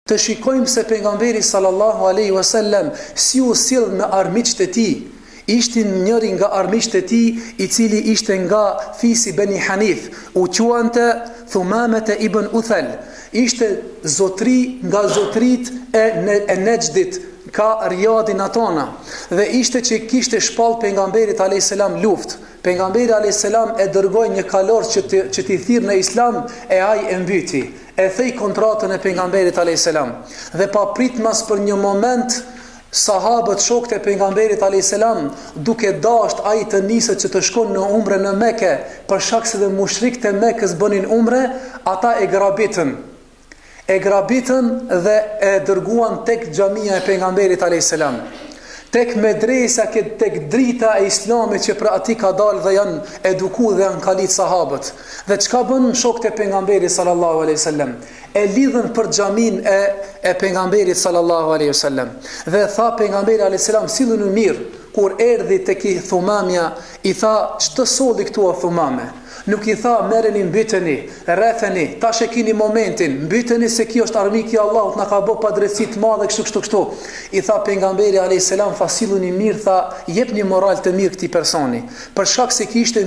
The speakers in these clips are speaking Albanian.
Të shikojmë se pejgamberi sallallahu alaihi wasallam si u sill me armiqtë e tij. Ishte njëri nga armiqtë e tij, i cili ishte nga fisi Beni Hanif, u quante Thumamata ibn Uthal. Ishte zotri nga zotrit e Nejdit, ka Riyadin atona, dhe ishte që kishte shpall pejgamberit alayhis salam luftë. Pejgamberi alayhis salam e dërgoi një kalor që t'i thirrë në Islam, e ai e mbyti. E thej kontratën e pejgamberit alayhis salam. Dhe pa pritmas për një moment, sahabët, shokët e pejgamberit alayhis salam, duke dashur ai të niset që të shkon në umre në Mekë, për shkak se dhe mushrikët e Mekës bënin umre, ata e grabitën. E grabitën dhe e dërguan tek xhamia e pejgamberit alayhis salam. Tek medresa, tek drita e Islamit që për ati ka dalë dhe janë eduku dhe janë kalit sahabët. Dhe çka bën shokët e pejgamberit sallallahu alaihi wasallam? E lidhën për xhamin e pejgamberit sallallahu alaihi wasallam. Dhe tha pejgamberi alaihi salam, silluni mirë. Kur erdhi tek i Thumamja, i tha, ç'të solli këtu o Thumame? Nuk i tha, merreni, mbyteni, rretheni, tash e keni momentin, mbyteni se kjo është armik i Allahut, na ka bë padrejti të madhe kështu. I tha pejgamberi alayhis salam, silluni mirë, tha, jepni moral të mirë këtij personi, për shkak se ishte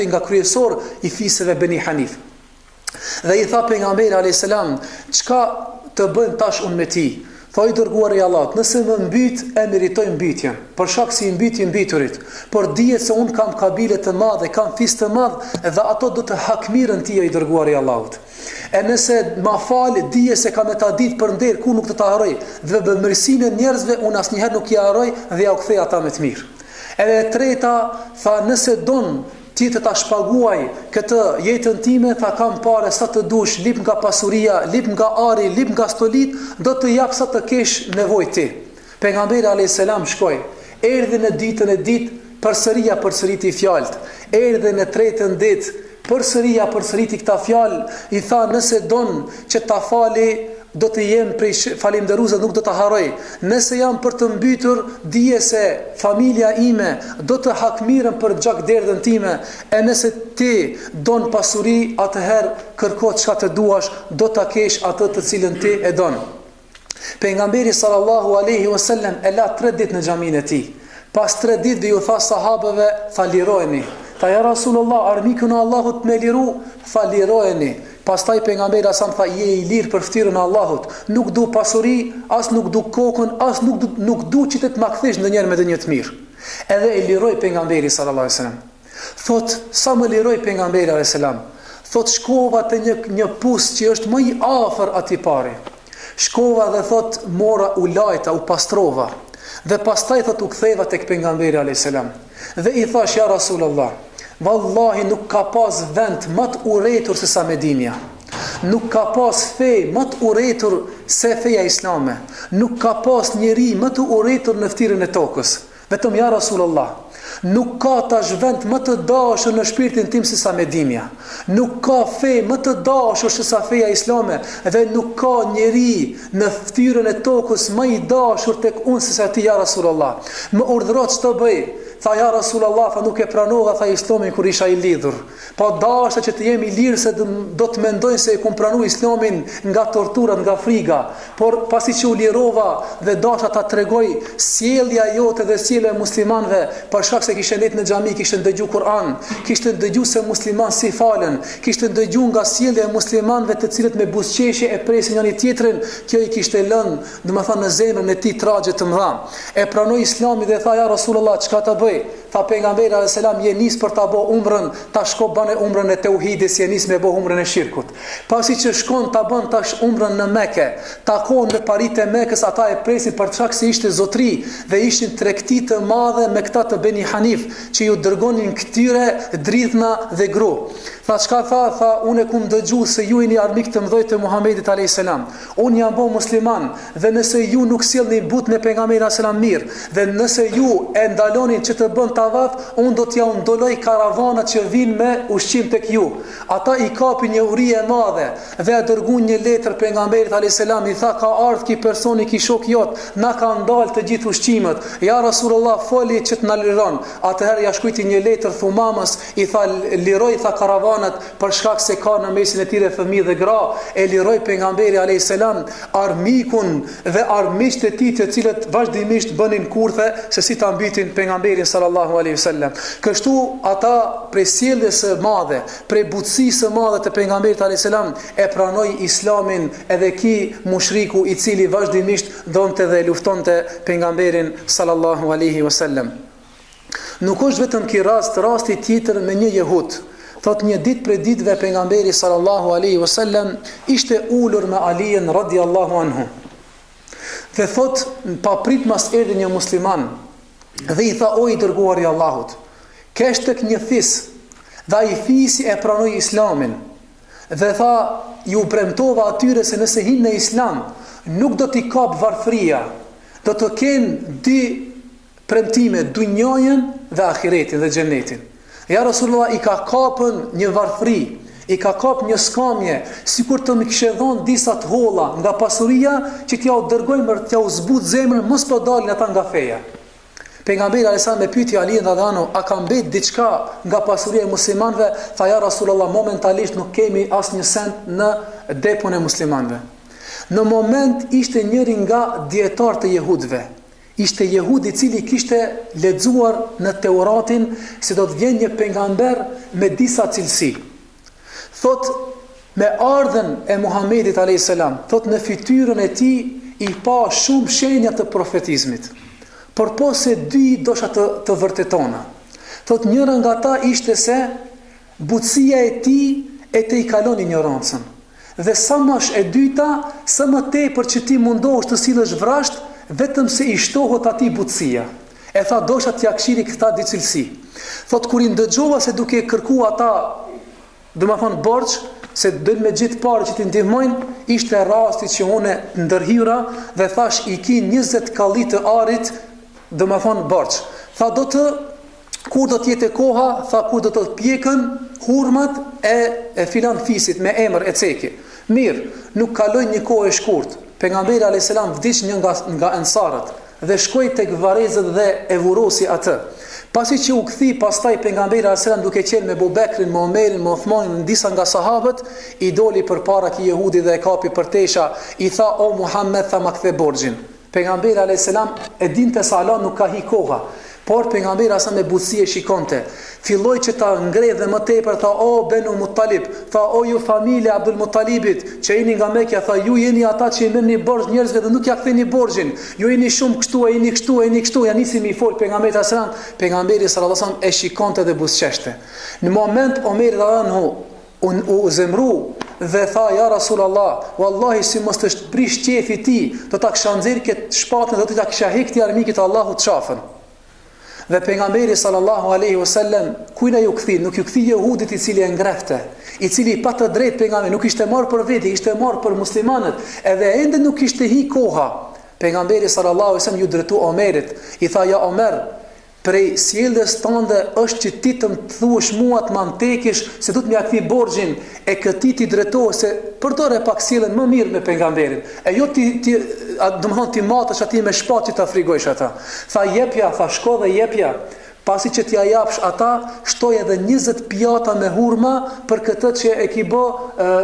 nga kryesor i fisëve Beni Hanif. Dhe i tha pejgamberi alayhis salam, çka të bën tash unë me ti? Tha i dërguari i Allahut, nëse më mbyt, e meritoj mbytjen, për shkak se i mbyti mbiturit, por dihet se un kam kabile të madhe, kam fis të madh, dhe ato do të hakmirën ti i dërguari i Allahut. E nëse ma fal, dije se kam ta ditë për nder, ku nuk të ta harroj, dhe bëmirësinë e njerëzve un asnjëherë nuk i harroj dhe ja u kthej ata me të mirë. Edhe e treta, tha, nëse don ti të ta shpaguaj këtë jetën time, tha, kam pare sa të dush, lip nga pasuria, lip nga ari, lip nga stolit, do të jap sa të kesh nevojë ti. Pejgamberi alayhis salam shkoi, erdhi në ditën e ditë, përsëriti fjalët. Erdhi në tretën ditë, përsëriti këta fjalë, i tha, nëse don që ta fali, do të jem prej falënderuesve, nuk do të harroj. Nëse jam për të mbytur, dije se familja ime do të hakmirën për gjak derdhën time, e nëse ti don pasuri, atëherë kërko çka të duash, do ta kesh atë të cilën ti e don. Pejgamberi sallallahu alaihi wasallam e la 3 ditë në xhamin e tij. Pas 3 ditëve ju tha sahabëve, tha lirojeni. Tha, ja Rasulullah, armikun e Allahut me liru, tha lirojeni. Pastaj pejgamberi asam tha, je i lirë për ftyrën e Allahut, nuk du pasuri, as nuk du kokën, as nuk du që të ma kthesh ndonjëherë me një të mirë. Edhe e liroi pejgamberi sallallahu alaihi wasallam. Thot, sa më liroi pejgamberi alaihi salam? Thot, shkova te një pus që është më i afër atij pari. Shkova dhe thot, mora u lajta, u pastrova. Dhe pastaj thot u ktheva tek pejgamberi alaihi salam. Dhe i thash, ja Rasulullah, vallahi nuk ka pas vend më të urrëtur se sa Medinja. Nuk ka pas fe më të urrëtur se feja islame. Nuk ka pas njeri më të urrëtur në fytyrën e tokës. Vetëm ja Rasulullah, nuk ka tash vend më të dashur në shpirtin tim se sa Medinja. Nuk ka fe më të dashur se sa feja islame, dhe nuk ka njeri në fytyrën e tokës më i dashur tek unë se sa ti, ja Rasulullah. Më urdhëro ç'të bëj? Tha, ja Rasulullah, tha, nuk e pranova, tha, islamin kur isha i lidhur. Pa dashte që të jemi lirë, se do të mendojnë se e kum pranu islamin nga torturat, nga friga. Por pasi që u lirova dhe dashta ta tregoj sjellja jote dhe sjellja e muslimanëve, për shkak se kishte net në xhami, kishte dëgju Kur'an, kishte dëgju se musliman si falen, kishte dëgju nga sjellja e muslimanëve të cilët me buzëqeshje e presin njëri tjetrin, kjo i kishte lënë, domethënë në zemrën e tij tragje të mëdha. E pranoi islamin dhe tha, ja Rasulullah, çka ta bëj? Tha pejgamberi alayhis salam, je nis për ta bë umrën, ta shko bane umrën e tauhidit, je nis me bë umrën e shirkut. Pasi që shkon ta bën tash umrën në Mekë, takon me paritë e Mekës, ata e presin për shkak se ishte zotri dhe ishin tregti të madhe me këta të Beni Hanif, që ju dërgonin këtyre dridhna dhe gru. Tha, çka tha? Tha, unë kum dëgju se ju jeni armik të mëdhej të Muhamedit alayhis salam. Unë jam bo musliman, dhe nëse ju nuk sjellni but me pejgamberin alayhis salam mirë, dhe nëse ju e ndalonin që të bën tavaf, unë do t'ja undoloj karavanat që vinë me ushqim tek ju. Ata i kapi një uri e madhe dhe e dërguan një letër pejgamberit alayhis salam, i tha ka ardhur ki personi ki shok jot, na ka ndalë të gjithë ushqimet. Ja Rasulullah, foli që t'na liron. Atëherë ja shkruajti një letër Thumamës, i tha liroj tha karavanat për shkak se ka në mesin e tyre fëmijë dhe gra. E liroi pejgamberi alayhis salam armikun dhe armiqtë e tij, të cilët vazhdimisht bënin kurthe se si ta mbitin pejgamberin sallallahu alaihi wasallam. Kështu ata prej sjelljes së madhe, prej butësisë së madhe të pejgamberit alayhis salam e pranoi Islamin edhe ki mushriku i cili vazhdimisht donte dhe luftonte pejgamberin sallallahu alaihi wasallam. Nuk është vetëm ky rasti tjetër me një jehud. Thot një ditë prej ditëve pejgamberi sallallahu alaihi wasallam ishte ulur me Aliin radhiyallahu anhu. Dhe thot papritmas erdhi një musliman dhe i tha o i dërguari i Allahut, kesh tek një fis, dhe ai fisi e pranoi Islamin. Dhe tha ju premtova atyre se nëse hin në Islam nuk do t'i kap varfëria, do të kenë dy premtime, dunjajën dhe ahiretin dhe xhenetin. Ja Rasulullah i ka kapën një varfëri, i ka kap një skamje, sikur të më kishe dhënë disa të holla nga pasuria që t'ja u dërgojmë për t'ja u zbut zemrën, mos po dalin ata nga feja. Pejgamberi alayhis salam me pyeti Aliin radhiyallahu anhu, a ka mbet diçka nga pasuria e muslimanëve? Tha ja Rasulullah, momentalisht nuk kemi asnjë sent në depon e muslimanëve. Në moment ishte njëri nga dietarët e jehudëve. Ishte jehudi i cili kishte lexuar në Teuratin se do të vjen një pejgamber me disa cilësi. Thot me ardhen e Muhamedit alayhis salam, thot në fytyrën e tij i pa shumë shenja të profetizmit. Por po se dy dosha të vërtetona. Thot njëra nga ta ishte se butësia e tij e te i kalon ignorancën. Dhe sa më është e dyta, sa më tepër që ti mundohesh të sillesh vrasht, vetëm se i shtohet atij butësia. E tha dosha t'ja këshiri këta dy cilësi. Thot kur i ndëgjova se duke kërku ata, do më thonë borç, se dojnë me gjithë parë që ti ndihmojnë, ishte rasti që une ndërhyra dhe thash i ki 20 kallit të arit, do më thonë borç. Tha kur do t'jete koha, tha kur do të pjekën hurmat e filan fisit me emër e ceki. Mirë, nuk kaloj një kohë e shkurt. Pejgamberi alayhis salam vdiq një nga ensarët dhe shkoi tek varrezët dhe e vurosi atë. Pasi që u kthi pastaj pejgamberi alayhis salam duke qenë me Abu Bekrin, me Omerin, me Uthmanin, disa nga sahabët, i doli përpara këtij jehudi dhe e kapi për tesha, i tha o Muhammed, tha ma kthe borxhin. Pejgamberi alayhis salam e dinte se Allah nuk ka hi koha. Por pejgamberi asa me butësi e shikonte. Filloi që ta ngredh dhe më tepër, tha o Benu Muttalib, tha o ju familje Abdul Muttalibit, që jeni nga Mekja, tha ju jeni ata që i merrni borxh njerëzve dhe nuk ja ktheni borxhin. Ju jeni shumë kështu, jeni kështu, ja nisi mi fol pejgamberi sallallahu alajhi wasallam. Pejgamberi sallallahu alajhi wasallam e shikonte dhe buzëqeshte. Në moment Omeri radhiyallahu anhu u zemru dhe tha ja Rasulullah, wallahi si mos të prish qefi ti, do ta kisha nxjerr këtë shpatën, do ta kisha hekti armikit Allahut çafën. Dhe pejgamberi sallallahu alaihi wasallam kujna ju kthi, nuk ju kthi jehudit i cili e ngrefte, i cili pa të drejtë pejgamberi nuk ishte marrë për veti, ishte marrë për muslimanët, edhe ende nuk ishte hi koha. Pejgamberi sallallahu alaihi wasallam ju drejtu Omerit, i tha ja Omer, prej sjelljes tënde është që ti të më thuash mua të më antekish se du të m'ja kthi borxhin e këtij ti drejtohesh se përdore pak sjelljen më mirë me pejgamberin. E jo do të thonë ti matesh aty me shpatë që ta frigojsh ata. Tha jepja, tha shko dhe jepja. Pasi që t'ja japsh ata, shtoj edhe 20 pjata me hurma për këtë që e ki bë,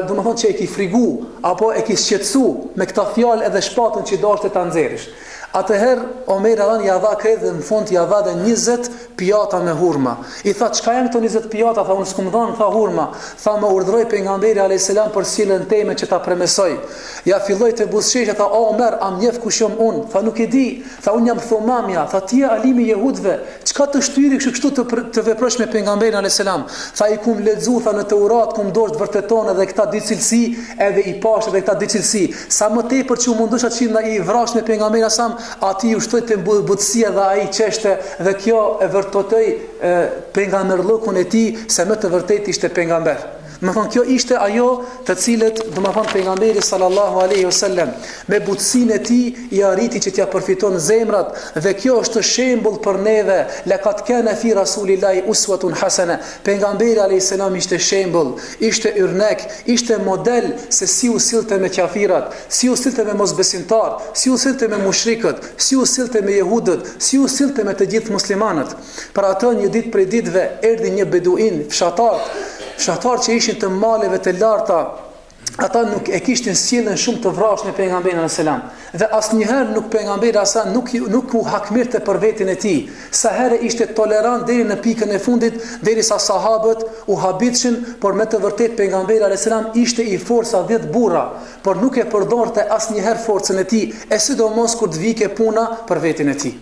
do të thonë që e ki frigu apo e ki shqetësu me këtë fjalë edhe shpatën që dashte ta nxjerrësh. Atëherë Omer radhan ja dha krejt dhe në fund ja dha dhe 20 pjata me hurma. I tha çka janë këto 20 pjata? Tha unë s'kum dhënë, tha hurma. Tha më urdhroi pejgamberi alayhis salam për sjelljen time që ta premesoj. Ja filloi të buzëqeshë, tha o Omer, am njeh kush jam unë? Tha nuk e di. Tha unë jam Thumamja. Tha ti je alimi jehudëve. Çka të shtyri kështu të veprosh me pejgamberin alayhis salam? Tha i kum lexu, tha në Teurat kum dorë të vërteton edhe këta dy cilësi, edhe i pash edhe këta dy cilësi. Sa më tepër që u mundosh atë që i vrash me pejgamberin alayhis ati ju shtoj të butësia dhe ai qeshte dhe kjo e vërtetoi pejgamberllëkun e tij se më të vërtet ishte pejgamber. Më thonë, kjo ishte ajo të cilët, do më thonë, pejgamberi sallallahu alaihi wasallam me butësinë e tij i arriti që t'ja përfiton zemrat, dhe kjo është shembull për neve. Laqad kana fi rasulillahi uswatun hasana. Pejgamberi alayhis salam ishte shembull, ishte yrnek, ishte model se si u sillte me kafirat, si u sillte me mosbesimtar, si u sillte me mushrikët, si u sillte me jehudët, si u sillte me të gjithë muslimanët. Për atë një ditë prej ditëve erdhi një beduin, fshatar që ishin të maleve të larta. Ata nuk e kishtin sjellën shumë të vrashën e pejgamberit alayhis salam, dhe asnjëherë nuk pejgamberi asa nuk u hakmirte për veten e tij. Sa herë ishte tolerant deri në pikën e fundit, derisa sahabët u habitshin, por me të vërtetë pejgamberi alayhis salam ishte i forca 10 burra, por nuk e përdorte asnjëherë forcën e tij, e sidomos kur të vike puna për veten e tij.